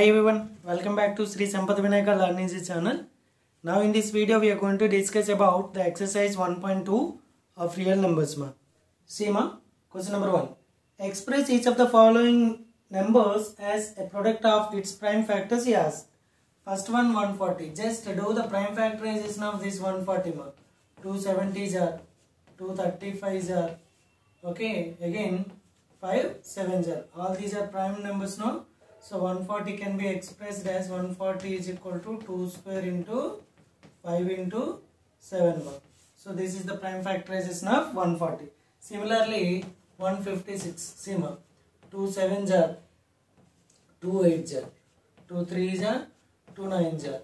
Hi everyone, welcome back to Sri Sampath Vinayaka Learning channel. Now in this video we are going to discuss about the exercise 1.2 of real numbers. See question number 1. Express each of the following numbers as a product of its prime factors. Yes. First one 140. Just do the prime factorization of this 140. 270s are, 235s are. Okay, again 5 7s are. All these are prime numbers now. So 140 can be expressed as 140 is equal to 2 square into 5 into 7. So this is the prime factorization of 140. Similarly 156. See 2 7s are, 2 8s are, 2 3s are, 2 9s are,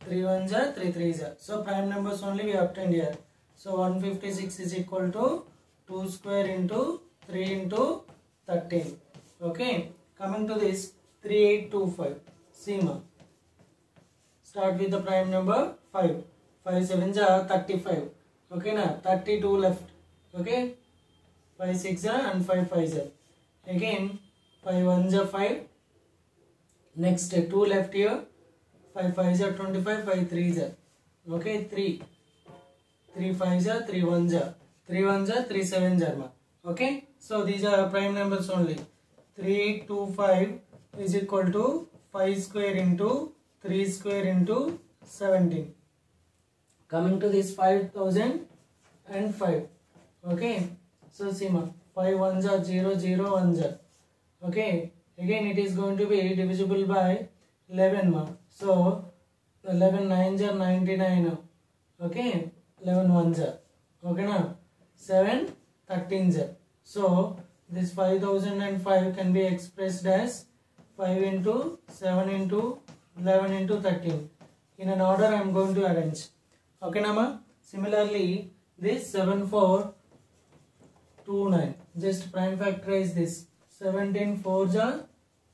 3 1s are, 3 3s are. So prime numbers only we obtained here. So 156 is equal to 2 square into 3 into 13. Okay. Coming to this 3825. See start with the prime number 5. 5 7s are 35. Okay na 32 left. Okay. 5 6s are and 5 5s are. Again 5 1s are 5. Next 2 left here. 5 5s are 25. 5 3s are. Okay 3. 3 5s are 3 1s are. 3 1s are 3 7s are. Okay. So these are prime numbers only. 3825 is equal to 5 square into 3 square into 17. Coming to this 5005. Okay. So see 5 1s are 0 0 1s are. Okay. Again it is going to be divisible by 11. So 11 9s are 99. Okay. 11 1s are. Okay now. 7 13s are. So this 5005 can be expressed as 5 into 7 into 11 into 13. In an order I am going to arrange. Okay nama. Similarly this 7429. Just prime factorize this. 17 4s are,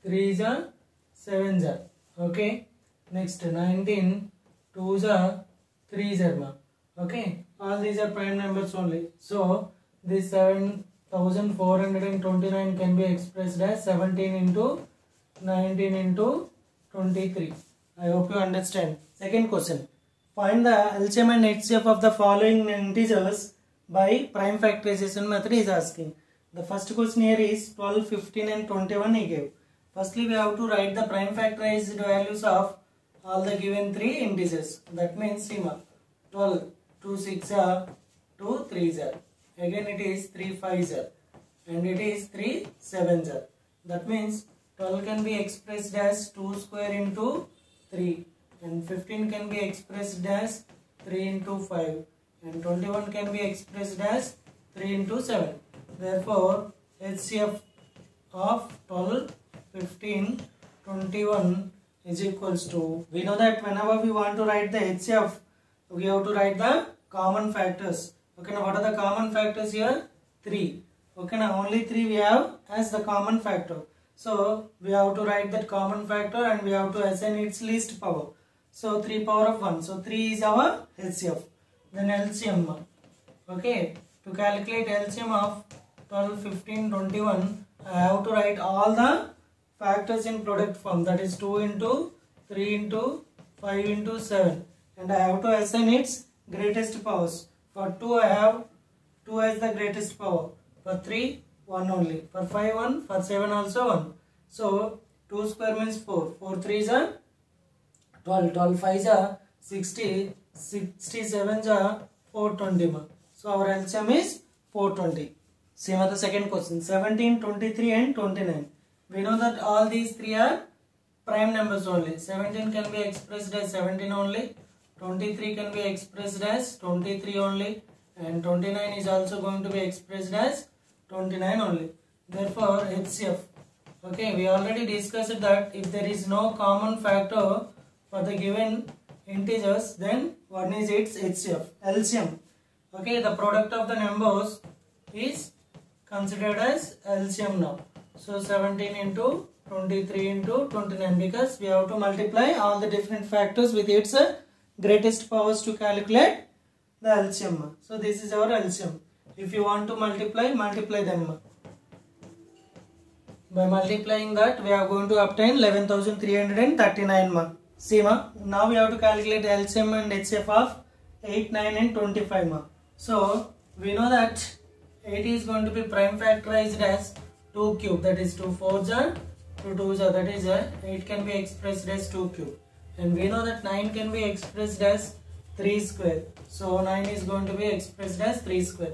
3s are, 7s are. Okay. Next 19 2s are, 3s are. Okay. All these are prime numbers only. So this 7429 can be expressed as 17 into 19 into 23. I hope you understand. Second question. Find the LCM and HCF of the following integers by prime factorization method is asking. The first question here is 12, 15 and 21 he gave. Firstly we have to write the prime factorized values of all the given three integers. That means 12, 2 6 are, 2 3s are. Again it is 3 5s are. And it is 3 7s are. That means 12 can be expressed as 2 square into 3 and 15 can be expressed as 3 into 5 and 21 can be expressed as 3 into 7. Therefore, HCF of 12, 15, 21 is equals to, we know that whenever we want to write the HCF, we have to write the common factors. Okay, now what are the common factors here? 3. Okay, now only 3 we have as the common factor. So we have to write that common factor and we have to assign its least power. So 3 power of 1. So 3 is our HCF. Then LCM. Okay. To calculate LCM of 12, 15, 21, I have to write all the factors in product form. That is 2 into 3 into 5 into 7. And I have to assign its greatest powers. For 2 I have 2 as the greatest power. For 3 1 only. For 5 1. For 7 also 1. So 2 square means 4. 4 3s are 12. 12 5s are 60. 67s are 420. So our LCM is 420. Same as the second question. 17, 23 and 29. We know that all these three are prime numbers only. 17 can be expressed as 17 only. 23 can be expressed as 23 only. And 29 is also going to be expressed as 29 only. Therefore HCF. Okay, we already discussed that if there is no common factor for the given integers, then one is its HCF. LCM. Okay, the product of the numbers is considered as LCM now. So 17 into 23 into 29, because we have to multiply all the different factors with its greatest powers to calculate the LCM. So this is our LCM. If you want to multiply them. By multiplying that, we are going to obtain 11,339 ma. See ma, now we have to calculate LCM and HCF of 8, 9 and 25 ma. So we know that 8 is going to be prime factorized as 2 cube, that is 2 4s are 2 2s are, that is 8 can be expressed as 2 cube, and we know that 9 can be expressed as 3 square. So 9 is going to be expressed as 3 square,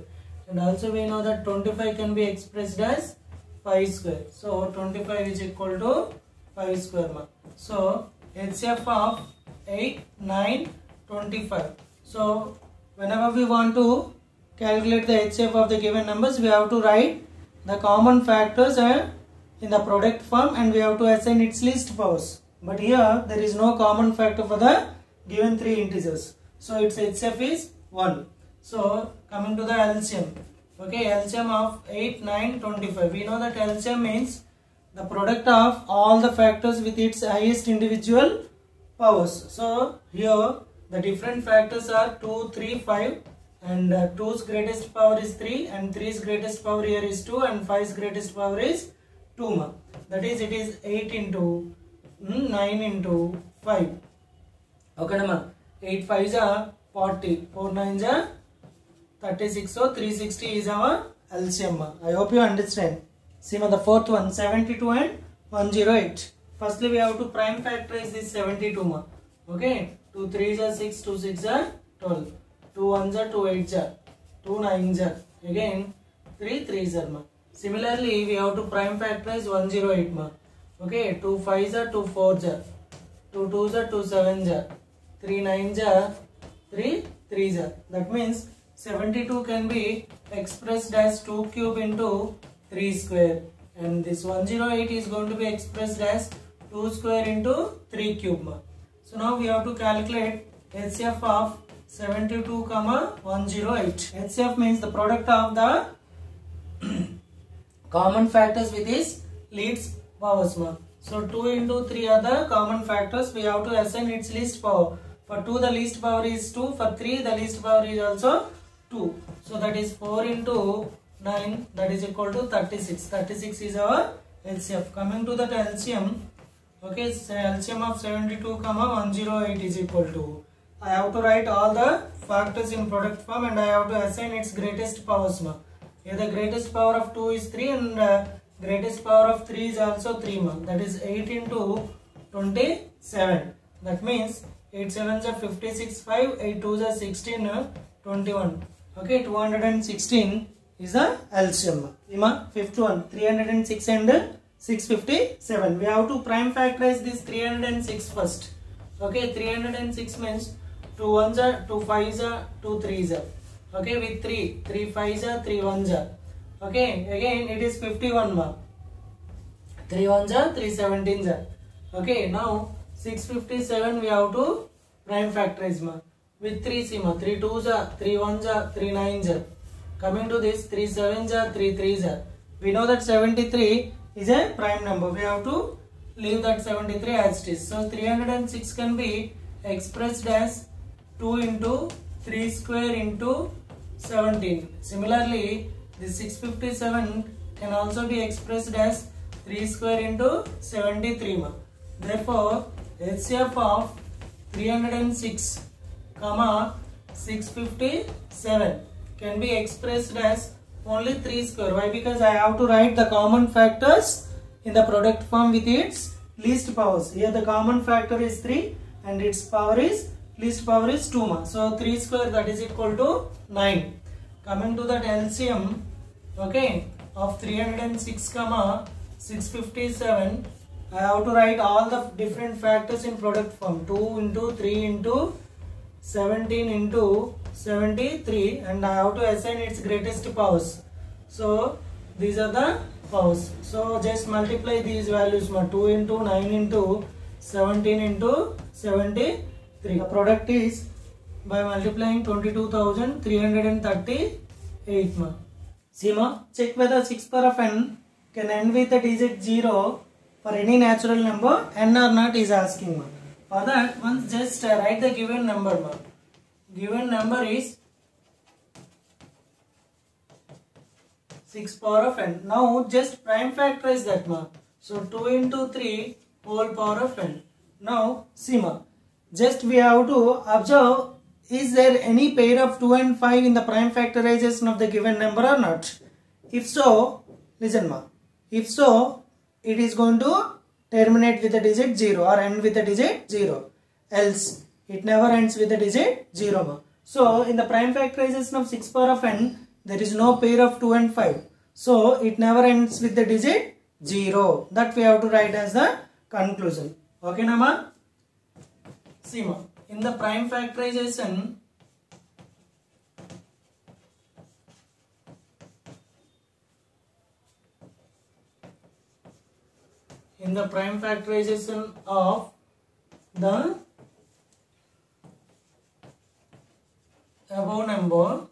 and also we know that 25 can be expressed as 5 square. So 25 is equal to 5 square ma. So HCF of 8, 9, 25. So whenever we want to calculate the HCF of the given numbers, we have to write the common factors in the product form, and we have to assign its least powers. But here there is no common factor for the given 3 integers. So its HCF is 1. So coming to the LCM. Okay, LCM of 8, 9, 25. We know that LCM means the product of all the factors with its highest individual powers. So here the different factors are 2, 3, 5, and 2's greatest power is 3, and 3's greatest power here is 2, and 5's greatest power is 2 ma. That is, it is 8 into 9 into 5. Okay ma. 8 5s are 40, 4 9s are 36, so 360 is our LCM ma. I hope you understand. See ma, the fourth one, 72 and 108. Firstly we have to prime factorize this 72 ma. Okay, 2 3s are 6, 2 6 are 12, 2 1s are 2 8s are, 2 9s are, again 3 3s are ma. Similarly we have to prime factorize 108 ma. Okay, 2 5s are 2 4s are, 2 2s are 2 7s are, 3 9s are 3 3s are. That means 72 can be expressed as 2 cube into 3 square, and this 108 is going to be expressed as 2 square into 3 cube ma. So now we have to calculate HCF of 72 comma 108. HCF means the product of the common factors with its least powers ma. So 2 into 3 are the common factors. We have to assign its least power. For 2 the least power is 2. For 3 the least power is also 2. So that is 4 into 9, that is equal to 36. 36 is our LCF. Coming to that LCM. Okay, so LCM of 72 comma 108 is equal to, I have to write all the factors in product form, and I have to assign its greatest powers ma. Here the greatest power of 2 is 3, and greatest power of 3 is also 3 ma. That is 8 into 27. That means 8 7s are 56, 5, 8 2s are 16, 21. Okay, 216 is the LCM. Ma. Fifth one, 306 and 657. We have to prime factorize this 306 first. Okay, 306 means 2 1s are 2 5s are 2 3s are. Okay, with 3 5s are 3 1s are. Okay, again it is 51 ma. 3 1s are 3 17s are. Okay, now 657 we have to prime factorize ma. With 3 see ma, 3 2s are 3 1s are 3 9s are. Coming to this, 3 7s are 3 3s are. We know that 73 is a prime number. We have to leave that 73 as it is. So 306 can be expressed as 2 into 3 square into 17. Similarly, this 657 can also be expressed as 3 square into 73 ma. Therefore, HCF of 306 comma 657 can be expressed as only 3 square. Why? Because I have to write the common factors in the product form with its least powers. Here the common factor is 3 and its power is least power is 2 ma. So 3 square, that is equal to 9. Coming to that LCM, okay, of 306 comma 657, I have to write all the different factors in product form. 2 into 3 into 17 into 73, and I have to assign its greatest powers. So these are the powers. So just multiply these values ma. 2 into 9 into 17 into 73. The product is by multiplying 22,338 ma. See ma, check whether 6 power of n can end with the digit 0 for any natural number, n or not is asking ma. For that, once just write the given number ma. Given number is 6 power of n. Now just prime factorize that ma. So 2 into 3 whole power of n. Now Seema, just we have to observe, is there any pair of 2 and 5 in the prime factorization of the given number or not? If so, listen ma. If so, it is going to terminate with the digit 0 or end with the digit 0. Else, it never ends with the digit 0 ma. So, in the prime factorization of 6 power of n, there is no pair of 2 and 5. So, it never ends with the digit 0. That we have to write as the conclusion. Okay, Nama? See, ma. In the prime factorization, of the above number,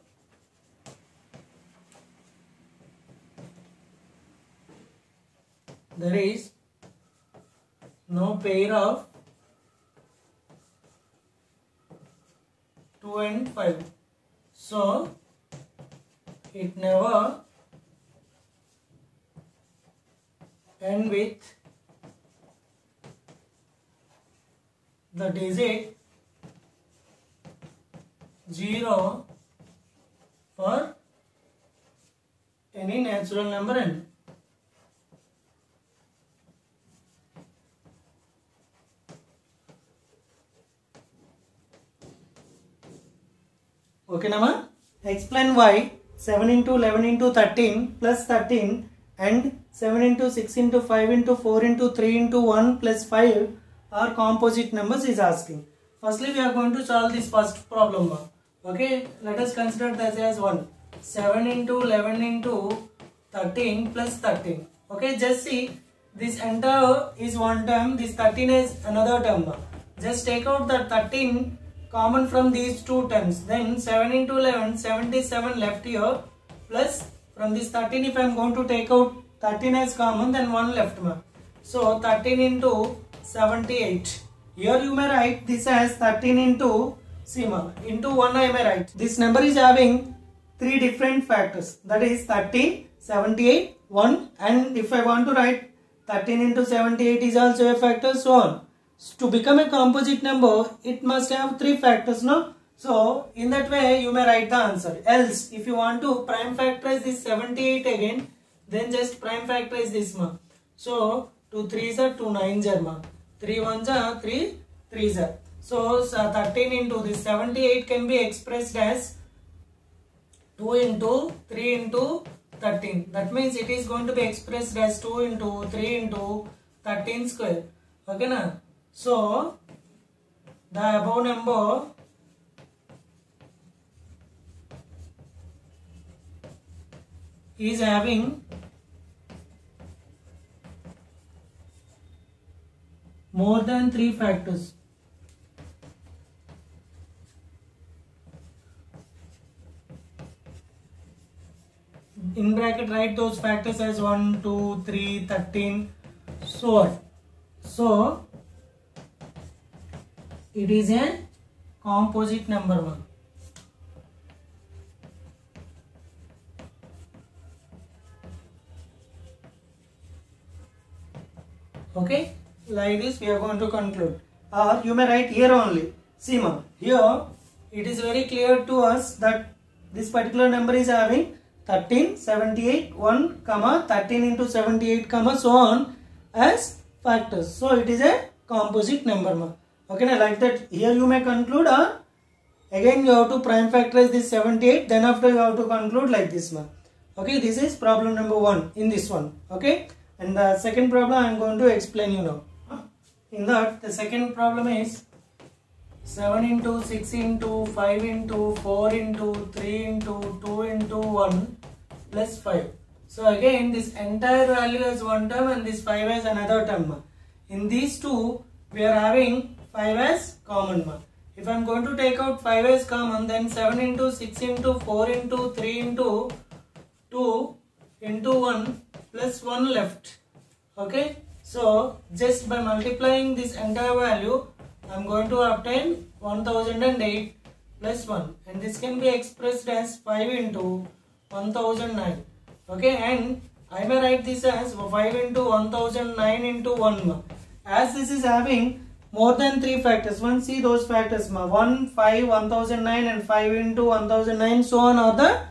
there is no pair of 2 and 5. So, it never end with the digit 0 for any natural number n. Okay, Nama? Explain why 7 into 11 into 13 plus 13 and 7 into 6 into 5 into 4 into 3 into 1 plus 5 are composite numbers is asking. Firstly, we are going to solve this first problem. Okay, let us consider that as 1. 7 into 11 into 13 plus 13. Okay, just see, this entire is one term, this 13 is another term. Just take out the 13 common from these two terms. Then 7 into 11, 77 left here, plus from this 13 if I am going to take out 13 as common, then 1 left. So 13 into 78. Here you may write this as 13 into, into 1 I may write. This number is having 3 different factors, that is 13, 78, 1, and if I want to write 13 into 78 is also a factor, so on. To become a composite number, it must have 3 factors, no? So, in that way, you may write the answer. Else, if you want to prime factorize this 78 again, then just prime factorize this. So, 2 3s are 2 9s are. 3 1s are 3 3s are. So, 13 into this 78 can be expressed as 2 into 3 into 13. That means it is going to be expressed as 2 into 3 into 13 square. Okay, na? So, the above number is having more than 3 factors. In bracket, write those factors as 1, 2, 3, 13, so on. So, it is a composite number. Okay, like this we are going to conclude. Or you may write here only. See, here it is very clear to us that this particular number is having 13, 78, 1, 13 into 78, so on as factors. So it is a composite number. Okay, now like that here you may conclude, or again you have to prime factorize this 78, then after you have to conclude like this. Okay, this is problem number 1 in this one. Okay, and the second problem I am going to explain you now. In that, the second problem is 7 into 6 into 5 into 4 into 3 into 2 into 1 plus 5. So again this entire value as one term and this 5 as another term. In these two we are having 5 as common. If I am going to take out 5 as common, then 7 into 6 into 4 into 3 into 2 into 1 plus 1 left. Okay, so just by multiplying this entire value I am going to obtain 1008 plus 1, and this can be expressed as 5 into 1009. Okay, and I may write this as 5 into 1009 into 1 ma. As this is having more than 3 factors, one see those factors ma. 1, 5, 1009 and 5 into 1009, so on are the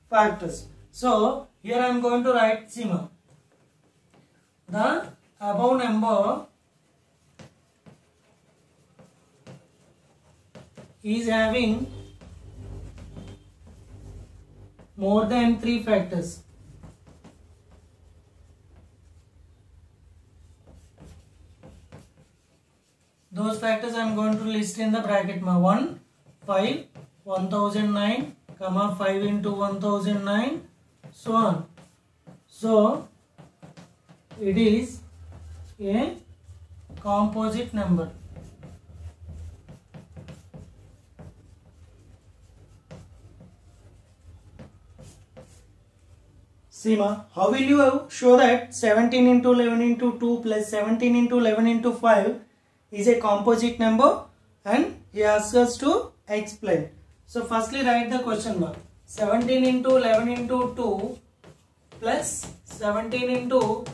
factors. So here I am going to write, see ma, the above number is having more than 3 factors. Those factors I am going to list in the bracket ma. 1, 5, 1009, comma 5 into 1009, so on. So it is a composite number. See ma, how will you show that 17 into 11 into 2 plus 17 into 11 into 5 is a composite number, and he asks us to explain. So firstly write the question ma. 17 into 11 into 2 plus 17 into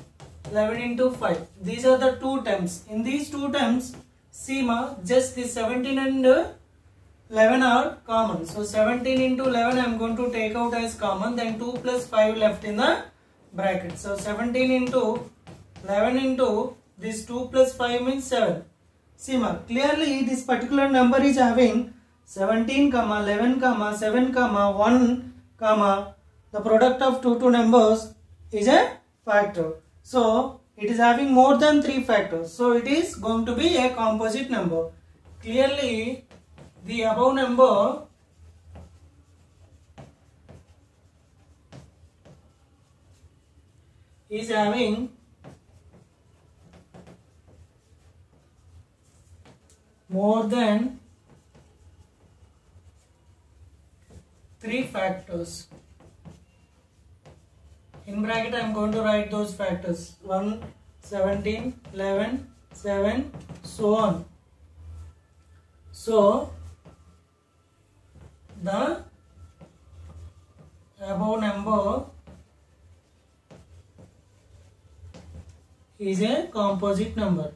11 into 5. These are the two terms. In these two terms, see ma, just the 17 and 11 are common. So 17 into 11 I am going to take out as common, then 2 plus 5 left in the bracket. So 17 into 11 into this 2 plus 5 means 7. See ma, clearly this particular number is having 17, 11, 7, 1, the product of two numbers is a factor. So it is having more than 3 factors. So it is going to be a composite number. Clearly the above number is having more than 3 factors. In bracket I am going to write those factors: 1, 17, 11, 7, so on. So the above number is a composite number.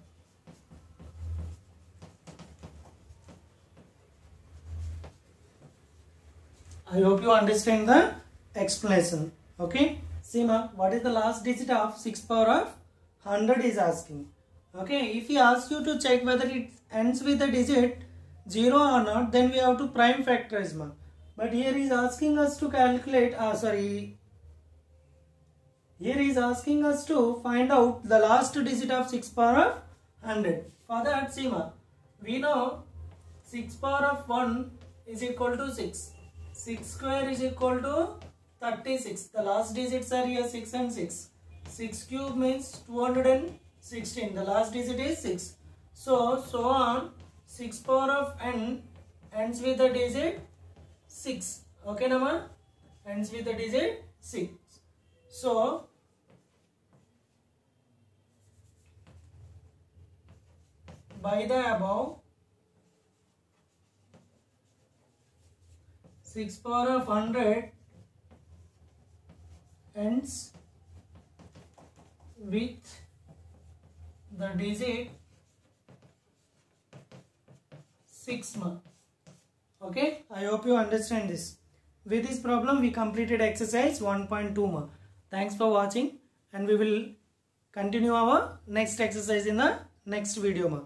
I hope you understand the explanation. Okay. See ma, what is the last digit of 6 power of 100 is asking. Okay. If he asks you to check whether it ends with the digit 0 or not, then we have to prime factorize ma. But here he is asking us to calculate, here he is asking us to find out the last digit of 6 power of 100. For that, see ma, we know 6 power of 1 is equal to 6. 6 square is equal to 36. The last digits are here 6 and 6. 6 cube means 216. The last digit is 6. So on. 6 power of n ends with the digit 6. Okay, nama? Ends with the digit 6. So by the above, 6 power of 100 ends with the digit 6 ma. Okay, I hope you understand this. With this problem we completed exercise 1.2 ma. Thanks for watching, and we will continue our next exercise in the next video ma.